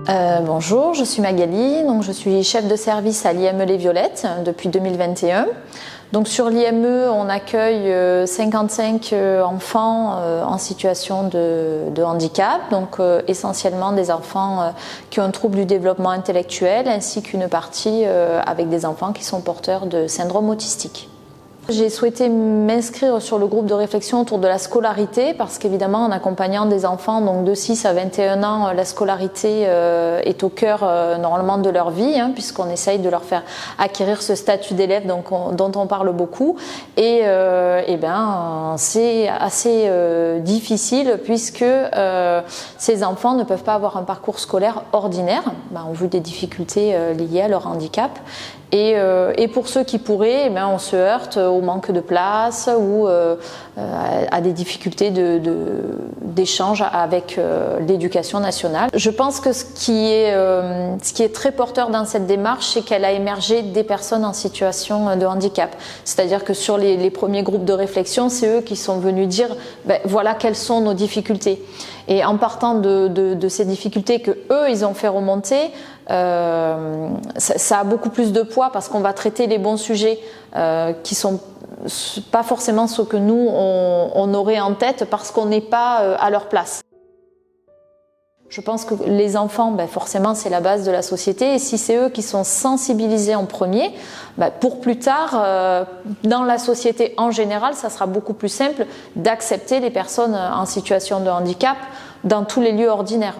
Bonjour, je suis Magali, donc je suis chef de service à l'IME Les Violettes depuis 2021. Donc sur l'IME, on accueille 55 enfants en situation de handicap, donc essentiellement des enfants qui ont un trouble du développement intellectuel ainsi qu'une partie avec des enfants qui sont porteurs de syndrome autistique. J'ai souhaité m'inscrire sur le groupe de réflexion autour de la scolarité parce qu'évidemment en accompagnant des enfants donc de 6 à 21 ans, la scolarité est au cœur normalement de leur vie puisqu'on essaye de leur faire acquérir ce statut d'élève dont on parle beaucoup et c'est assez difficile puisque ces enfants ne peuvent pas avoir un parcours scolaire ordinaire en vue des difficultés liées à leur handicap. Et pour ceux qui pourraient, on se heurte au manque de place ou à des difficultés d'échange avec l'éducation nationale. Je pense que ce qui est très porteur dans cette démarche, c'est qu'elle a émergé des personnes en situation de handicap. C'est-à-dire que sur les premiers groupes de réflexion, c'est eux qui sont venus dire voilà quelles sont nos difficultés. Et en partant de ces difficultés que eux ils ont fait remonter, ça a beaucoup plus de poids parce qu'on va traiter les bons sujets qui sont pas forcément ceux que nous on aurait en tête parce qu'on n'est pas à leur place. Je pense que les enfants, forcément, c'est la base de la société et si c'est eux qui sont sensibilisés en premier, pour plus tard, dans la société en général, ça sera beaucoup plus simple d'accepter les personnes en situation de handicap dans tous les lieux ordinaires.